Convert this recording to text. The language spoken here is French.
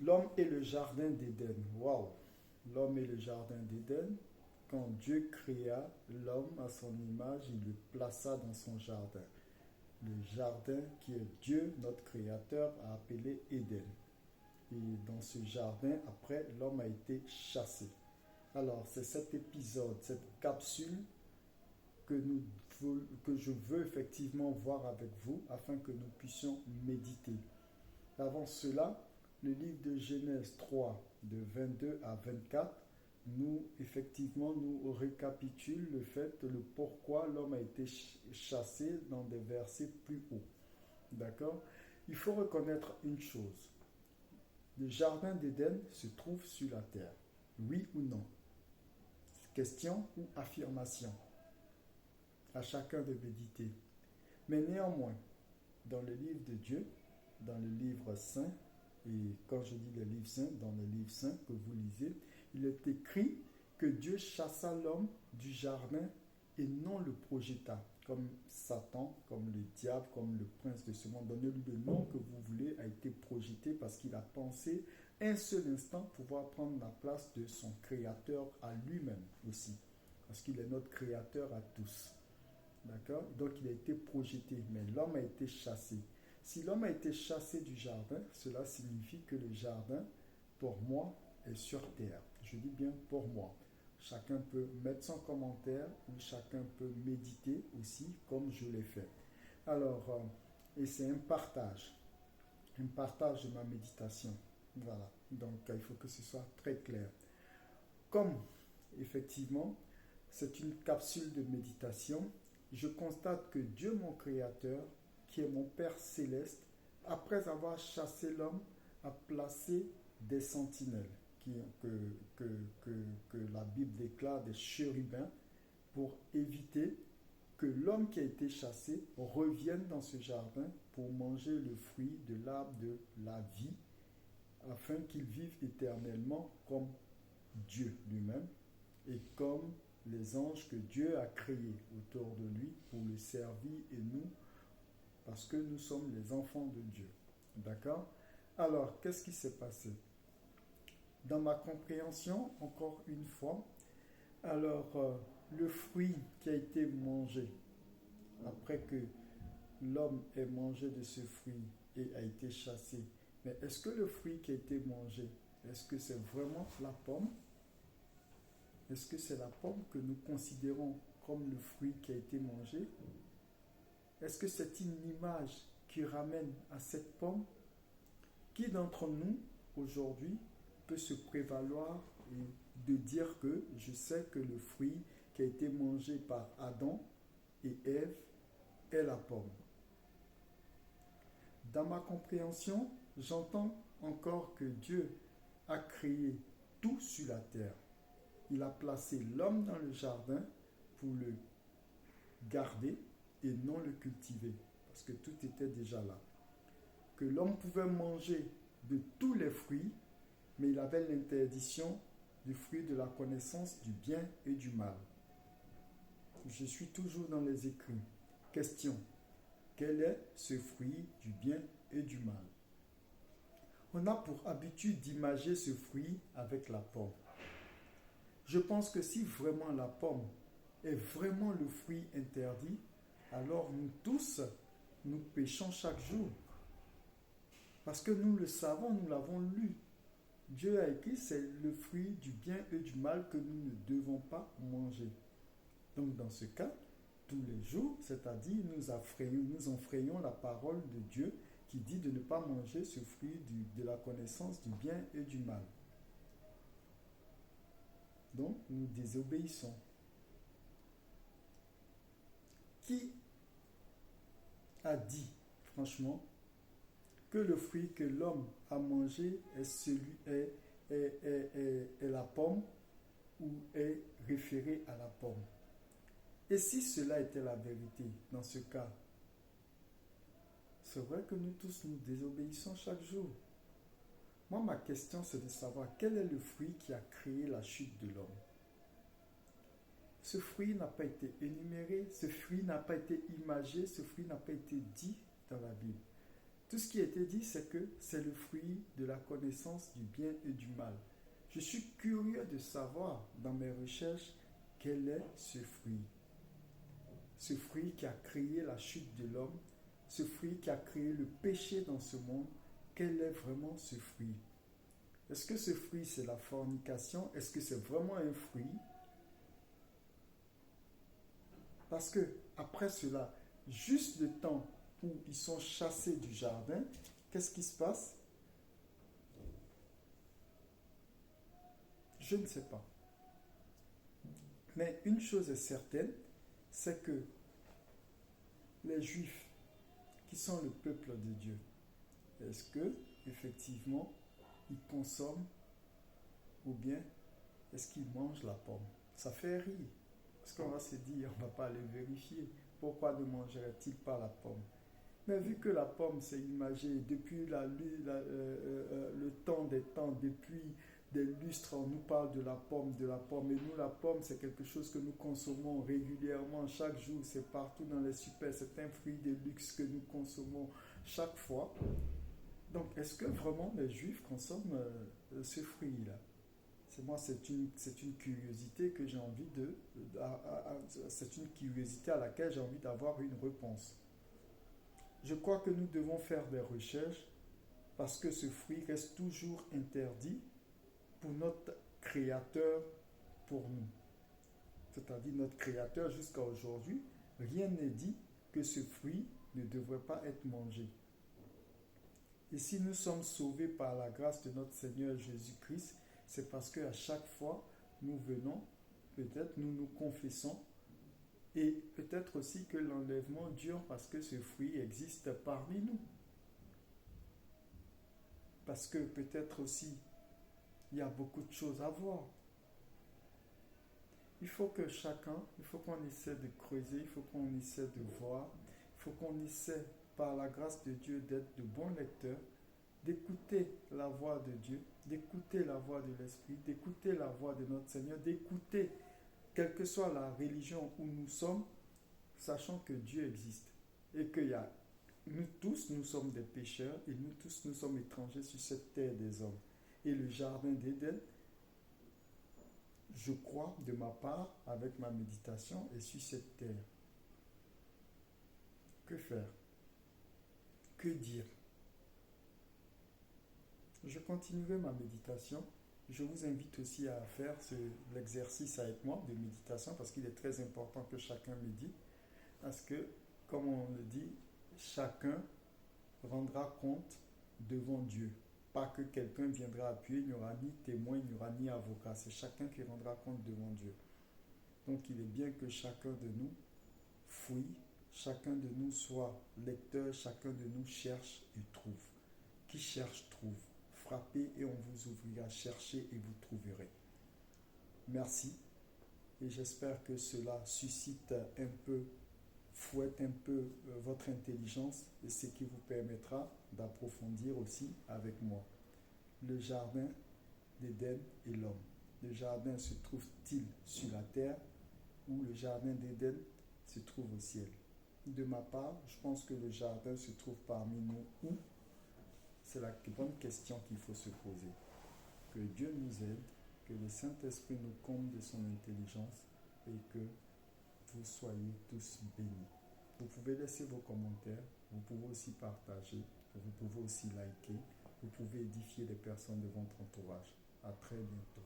L'homme et le jardin d'Éden. Waouh! L'homme et le jardin d'Éden. Quand Dieu créa l'homme à son image, il le plaça dans son jardin. Le jardin qui est Dieu, notre créateur, a appelé Éden. Et dans ce jardin, après, l'homme a été chassé. Alors, c'est cet épisode, cette capsule que, que je veux effectivement voir avec vous afin que nous puissions méditer. Avant cela, le livre de Genèse 3, de 22 à 24, nous récapitule le fait, le pourquoi l'homme a été chassé dans des versets plus hauts. D'accord? Il faut reconnaître une chose. Le jardin d'Éden se trouve sur la terre. Oui ou non? Question ou affirmation? À chacun de méditer. Mais néanmoins, dans le livre de Dieu, dans le livre saint, et quand je dis le livre saint, dans le livre saint que vous lisez, il est écrit que Dieu chassa l'homme du jardin et non le projeta, comme Satan, comme le diable, comme le prince de ce monde. Donnez-lui le nom que vous voulez, a été projeté parce qu'il a pensé un seul instant pouvoir prendre la place de son créateur à lui-même aussi, parce qu'il est notre créateur à tous. D'accord? Donc il a été projeté, mais l'homme a été chassé. Si l'homme a été chassé du jardin, cela signifie que le jardin, pour moi, est sur terre. Je dis bien pour moi. Chacun peut mettre son commentaire ou chacun peut méditer aussi, comme je l'ai fait. Alors, et c'est un partage de ma méditation. Voilà. Donc, il faut que ce soit très clair. Comme, effectivement, c'est une capsule de méditation, je constate que Dieu, mon Créateur, qui est mon Père céleste, après avoir chassé l'homme, a placé des sentinelles, que la Bible déclare des chérubins, pour éviter que l'homme qui a été chassé revienne dans ce jardin pour manger le fruit de l'arbre de la vie, afin qu'il vive éternellement comme Dieu lui-même et comme les anges que Dieu a créés autour de lui pour le servir et nous, parce que nous sommes les enfants de Dieu. D'accord? Alors, qu'est-ce qui s'est passé? Dans ma compréhension, encore une fois, le fruit qui a été mangé, après que l'homme ait mangé de ce fruit et a été chassé, mais est-ce que le fruit qui a été mangé, est-ce que c'est vraiment la pomme? Est-ce que c'est la pomme que nous considérons comme le fruit qui a été mangé? Est-ce que c'est une image qui ramène à cette pomme? Qui d'entre nous, aujourd'hui, peut se prévaloir de dire que je sais que le fruit qui a été mangé par Adam et Ève est la pomme? Dans ma compréhension, j'entends encore que Dieu a créé tout sur la terre. Il a placé l'homme dans le jardin pour le garder et non le cultiver, parce que tout était déjà là. Que l'homme pouvait manger de tous les fruits, mais il avait l'interdiction du fruit de la connaissance du bien et du mal. Je suis toujours dans les écrits. Question. Quel est ce fruit du bien et du mal? On a pour habitude d'imager ce fruit avec la pomme. Je pense que si vraiment la pomme est vraiment le fruit interdit, alors nous tous, nous péchons chaque jour. Parce que nous le savons, nous l'avons lu. Dieu a écrit, c'est le fruit du bien et du mal que nous ne devons pas manger. Donc dans ce cas, tous les jours, c'est-à-dire nous enfreignons la parole de Dieu qui dit de ne pas manger ce fruit de la connaissance du bien et du mal. Donc nous désobéissons. Qui a dit, franchement, que le fruit que l'homme a mangé est la pomme ou est référé à la pomme? Et si cela était la vérité, dans ce cas, c'est vrai que nous tous nous désobéissons chaque jour. Moi, ma question, c'est de savoir quel est le fruit qui a créé la chute de l'homme. Ce fruit n'a pas été énuméré, ce fruit n'a pas été imagé, ce fruit n'a pas été dit dans la Bible. Tout ce qui a été dit, c'est que c'est le fruit de la connaissance du bien et du mal. Je suis curieux de savoir dans mes recherches quel est ce fruit. Ce fruit qui a créé la chute de l'homme, ce fruit qui a créé le péché dans ce monde, quel est vraiment ce fruit? Est-ce que ce fruit c'est la fornication? Est-ce que c'est vraiment un fruit? Parce que après cela, juste le temps où ils sont chassés du jardin, qu'est-ce qui se passe? Je ne sais pas. Mais une chose est certaine, c'est que les Juifs, qui sont le peuple de Dieu, est-ce que effectivement ils consomment ou bien est-ce qu'ils mangent la pomme? Ça fait rire. Parce qu'on va se dire, on ne va pas aller vérifier. Pourquoi ne mangerait-il pas la pomme? Mais vu que la pomme c'est imagé depuis le temps des temps, depuis des lustres, on nous parle de la pomme, de la pomme. Et nous, la pomme, c'est quelque chose que nous consommons régulièrement, chaque jour. C'est partout dans les super. C'est un fruit de luxe que nous consommons chaque fois. Donc, est-ce que vraiment les Juifs consomment ce fruit-là? C'est une curiosité que j'ai envie c'est une curiosité à laquelle j'ai envie d'avoir une réponse. Je crois que nous devons faire des recherches parce que ce fruit reste toujours interdit pour notre Créateur, pour nous. C'est-à-dire notre Créateur jusqu'à aujourd'hui, rien n'est dit que ce fruit ne devrait pas être mangé. Et si nous sommes sauvés par la grâce de notre Seigneur Jésus-Christ, c'est parce qu'à chaque fois, nous venons, peut-être nous nous confessons, et peut-être aussi que l'enlèvement dure parce que ce fruit existe parmi nous. Parce que peut-être aussi, il y a beaucoup de choses à voir. Il faut qu'on essaie de creuser, il faut qu'on essaie de voir, il faut qu'on essaie, par la grâce de Dieu, d'être de bons lecteurs, d'écouter la voix de Dieu, d'écouter la voix de l'Esprit, d'écouter la voix de notre Seigneur, d'écouter, quelle que soit la religion où nous sommes, sachant que Dieu existe et que nous tous, nous sommes des pécheurs et nous tous, nous sommes étrangers sur cette terre des hommes. Et le jardin d'Éden, je crois, de ma part, avec ma méditation, est sur cette terre. Que faire? Que dire? Je continuerai ma méditation. Je vous invite aussi à faire l'exercice avec moi de méditation parce qu'il est très important que chacun médite. Parce que, comme on le dit, chacun rendra compte devant Dieu. Pas que quelqu'un viendra appuyer, il n'y aura ni témoin, il n'y aura ni avocat. C'est chacun qui rendra compte devant Dieu. Donc il est bien que chacun de nous fouille, chacun de nous soit lecteur, chacun de nous cherche et trouve. Qui cherche, trouve. Frappez et on vous ouvrira. Cherchez et vous trouverez. Merci. Et j'espère que cela suscite un peu, fouette un peu votre intelligence et ce qui vous permettra d'approfondir aussi avec moi. Le jardin d'Éden et l'homme. Le jardin se trouve-t-il sur la terre ou le jardin d'Éden se trouve au ciel? De ma part, je pense que le jardin se trouve parmi nous où? C'est la bonne question qu'il faut se poser. Que Dieu nous aide, que le Saint-Esprit nous comble de son intelligence et que vous soyez tous bénis. Vous pouvez laisser vos commentaires, vous pouvez aussi partager, vous pouvez aussi liker, vous pouvez édifier les personnes de votre entourage. À très bientôt.